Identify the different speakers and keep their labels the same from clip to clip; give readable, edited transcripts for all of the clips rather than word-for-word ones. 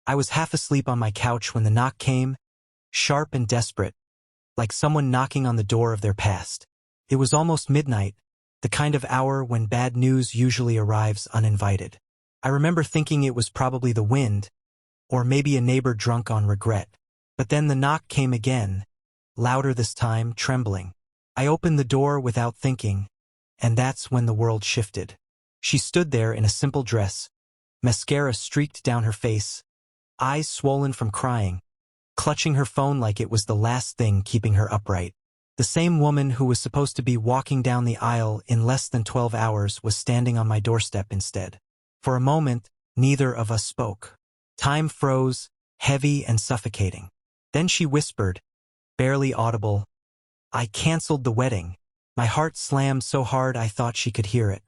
Speaker 1: I was half asleep on my couch when the knock came, sharp and desperate, like someone knocking on the door of their past. It was almost midnight, the kind of hour when bad news usually arrives uninvited. I remember thinking it was probably the wind, or maybe a neighbor drunk on regret. But then the knock came again, louder this time, trembling. I opened the door without thinking, and that's when the world shifted. She stood there in a simple dress, mascara streaked down her face, eyes swollen from crying, clutching her phone like it was the last thing keeping her upright. The same woman who was supposed to be walking down the aisle in less than 12 hours was standing on my doorstep instead. For a moment, neither of us spoke. Time froze, heavy and suffocating. Then she whispered, barely audible, "I canceled the wedding." My heart slammed so hard I thought she could hear it.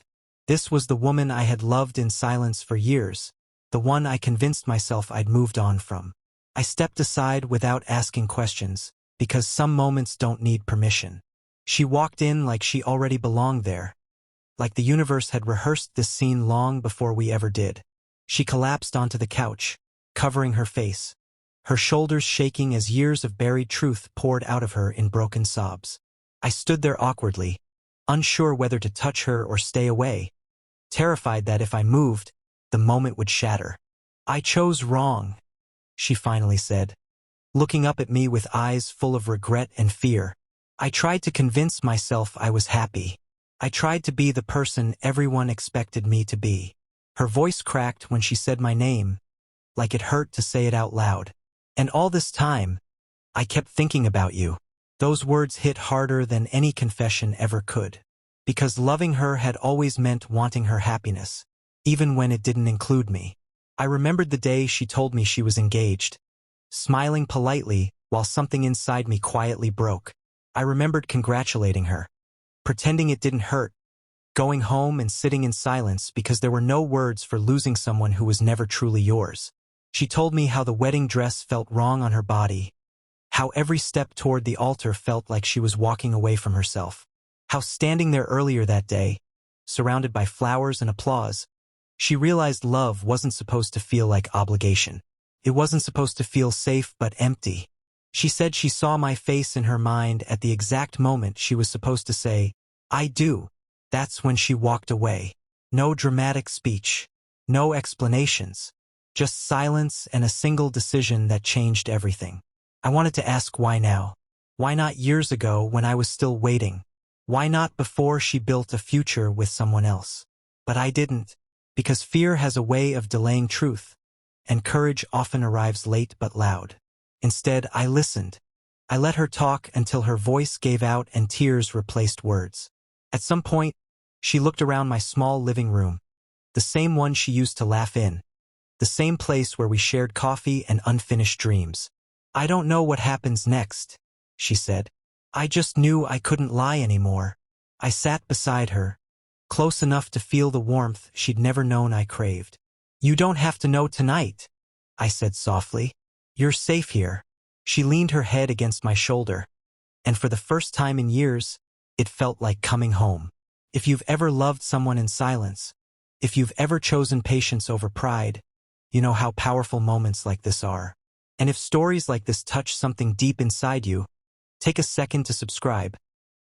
Speaker 1: This was the woman I had loved in silence for years, the one I convinced myself I'd moved on from. I stepped aside without asking questions, because some moments don't need permission. She walked in like she already belonged there, like the universe had rehearsed this scene long before we ever did. She collapsed onto the couch, covering her face, her shoulders shaking as years of buried truth poured out of her in broken sobs. I stood there awkwardly, unsure whether to touch her or stay away, terrified that if I moved, the moment would shatter. "I chose wrong," she finally said, looking up at me with eyes full of regret and fear. "I tried to convince myself I was happy. I tried to be the person everyone expected me to be." Her voice cracked when she said my name, like it hurt to say it out loud. "And all this time, I kept thinking about you." Those words hit harder than any confession ever could, because loving her had always meant wanting her happiness, even when it didn't include me. I remembered the day she told me she was engaged, smiling politely while something inside me quietly broke. I remembered congratulating her, pretending it didn't hurt, going home and sitting in silence because there were no words for losing someone who was never truly yours. She told me how the wedding dress felt wrong on her body, how every step toward the altar felt like she was walking away from herself, how standing there earlier that day, surrounded by flowers and applause, she realized love wasn't supposed to feel like obligation. It wasn't supposed to feel safe but empty. She said she saw my face in her mind at the exact moment she was supposed to say, "I do." That's when she walked away. No dramatic speech, no explanations, just silence and a single decision that changed everything. I wanted to ask why now? Why not years ago when I was still waiting? Why not before she built a future with someone else? But I didn't, because fear has a way of delaying truth, and courage often arrives late but loud. Instead, I listened. I let her talk until her voice gave out and tears replaced words. At some point, she looked around my small living room, the same one she used to laugh in, the same place where we shared coffee and unfinished dreams. "I don't know what happens next," she said. "I just knew I couldn't lie anymore." I sat beside her, close enough to feel the warmth she'd never known I craved. "You don't have to know tonight," I said softly. "You're safe here." She leaned her head against my shoulder, and for the first time in years, it felt like coming home. If you've ever loved someone in silence, if you've ever chosen patience over pride, you know how powerful moments like this are. And if stories like this touch something deep inside you, take a second to subscribe,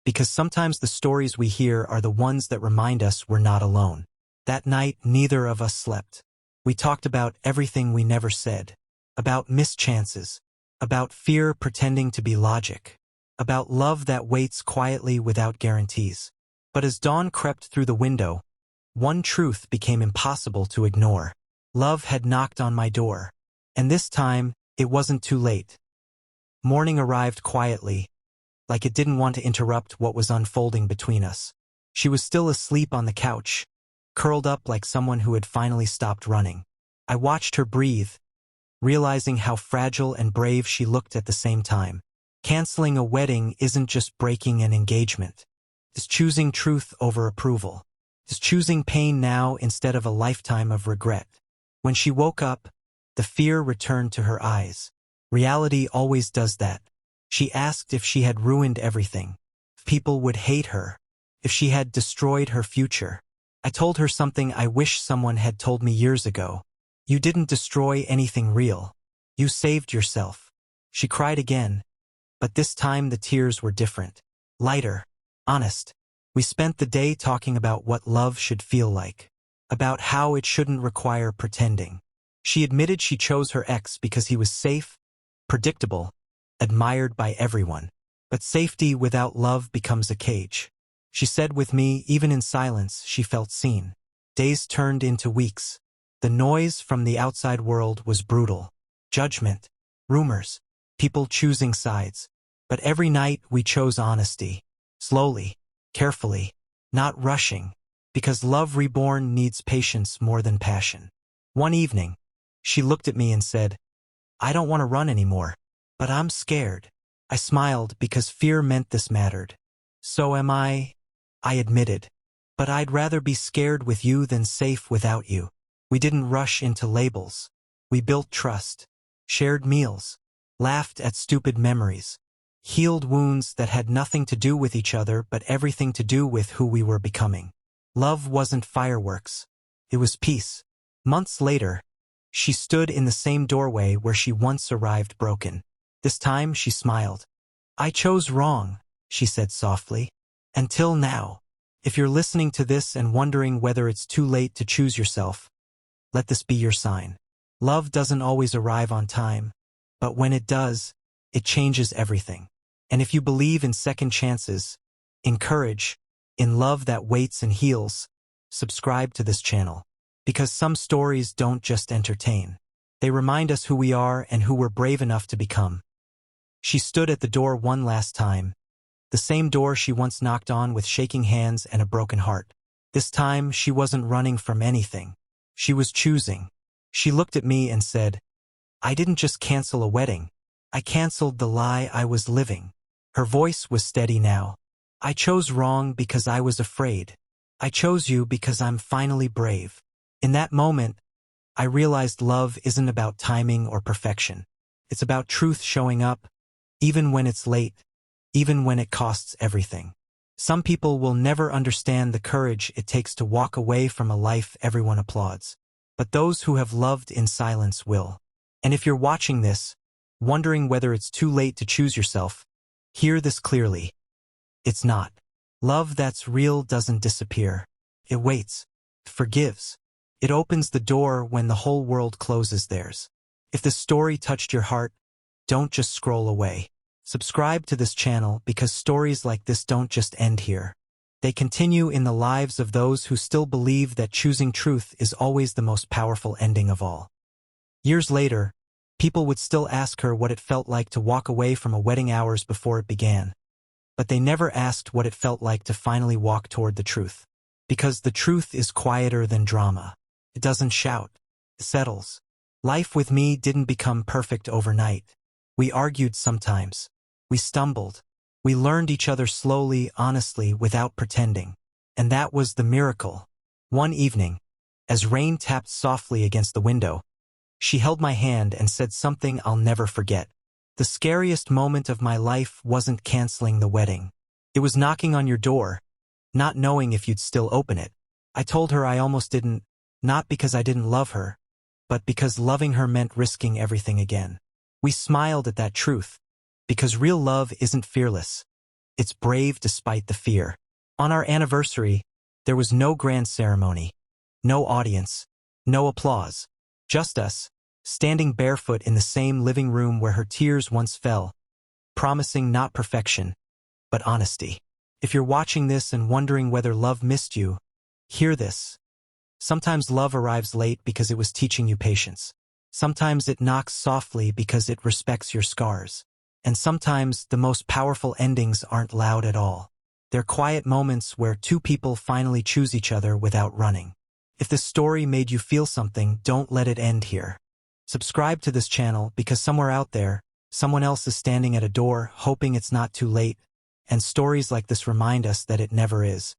Speaker 1: because sometimes the stories we hear are the ones that remind us we're not alone. That night, neither of us slept. We talked about everything we never said, about missed chances, about fear pretending to be logic, about love that waits quietly without guarantees. But as dawn crept through the window, one truth became impossible to ignore. Love had knocked on my door, and this time, it wasn't too late. Morning arrived quietly, like it didn't want to interrupt what was unfolding between us. She was still asleep on the couch, curled up like someone who had finally stopped running. I watched her breathe, realizing how fragile and brave she looked at the same time. Canceling a wedding isn't just breaking an engagement. It's choosing truth over approval. It's choosing pain now instead of a lifetime of regret. When she woke up, the fear returned to her eyes. Reality always does that. She asked if she had ruined everything, if people would hate her, if she had destroyed her future. I told her something I wish someone had told me years ago. You didn't destroy anything real. You saved yourself. She cried again, but this time the tears were different. Lighter. Honest. We spent the day talking about what love should feel like. About how it shouldn't require pretending. She admitted she chose her ex because he was safe, predictable, admired by everyone. But safety without love becomes a cage. She said with me, even in silence, she felt seen. Days turned into weeks. The noise from the outside world was brutal. Judgment, rumors, people choosing sides. But every night we chose honesty. Slowly, carefully, not rushing. Because love reborn needs patience more than passion. One evening, she looked at me and said, "I don't want to run anymore, but I'm scared." I smiled because fear meant this mattered. "So am I admitted. "But I'd rather be scared with you than safe without you." We didn't rush into labels. We built trust, shared meals, laughed at stupid memories, healed wounds that had nothing to do with each other but everything to do with who we were becoming. Love wasn't fireworks. It was peace. Months later, she stood in the same doorway where she once arrived broken. This time she smiled. "I chose wrong," she said softly. "Until now." If you're listening to this and wondering whether it's too late to choose yourself, let this be your sign. Love doesn't always arrive on time, but when it does, it changes everything. And if you believe in second chances, in courage, in love that waits and heals, subscribe to this channel. Because some stories don't just entertain. They remind us who we are and who we're brave enough to become. She stood at the door one last time. The same door she once knocked on with shaking hands and a broken heart. This time, she wasn't running from anything. She was choosing. She looked at me and said, "I didn't just cancel a wedding. I canceled the lie I was living." Her voice was steady now. "I chose wrong because I was afraid. I chose you because I'm finally brave." In that moment, I realized love isn't about timing or perfection. It's about truth showing up, even when it's late. Even when it costs everything. Some people will never understand the courage it takes to walk away from a life everyone applauds. But those who have loved in silence will. And if you're watching this, wondering whether it's too late to choose yourself, hear this clearly. It's not. Love that's real doesn't disappear. It waits. It forgives. It opens the door when the whole world closes theirs. If this story touched your heart, don't just scroll away. Subscribe to this channel because stories like this don't just end here. They continue in the lives of those who still believe that choosing truth is always the most powerful ending of all. Years later, people would still ask her what it felt like to walk away from a wedding hours before it began. But they never asked what it felt like to finally walk toward the truth. Because the truth is quieter than drama. It doesn't shout. It settles. Life with me didn't become perfect overnight. We argued sometimes. We stumbled. We learned each other slowly, honestly, without pretending. And that was the miracle. One evening, as rain tapped softly against the window, she held my hand and said something I'll never forget. The scariest moment of my life wasn't canceling the wedding. It was knocking on your door, not knowing if you'd still open it. I told her I almost didn't, not because I didn't love her, but because loving her meant risking everything again. We smiled at that truth. Because real love isn't fearless. It's brave despite the fear. On our anniversary, there was no grand ceremony, no audience, no applause. Just us, standing barefoot in the same living room where her tears once fell, promising not perfection, but honesty. If you're watching this and wondering whether love missed you, hear this. Sometimes love arrives late because it was teaching you patience. Sometimes it knocks softly because it respects your scars. And sometimes the most powerful endings aren't loud at all. They're quiet moments where two people finally choose each other without running. If this story made you feel something, don't let it end here. Subscribe to this channel because somewhere out there, someone else is standing at a door hoping it's not too late, and stories like this remind us that it never is.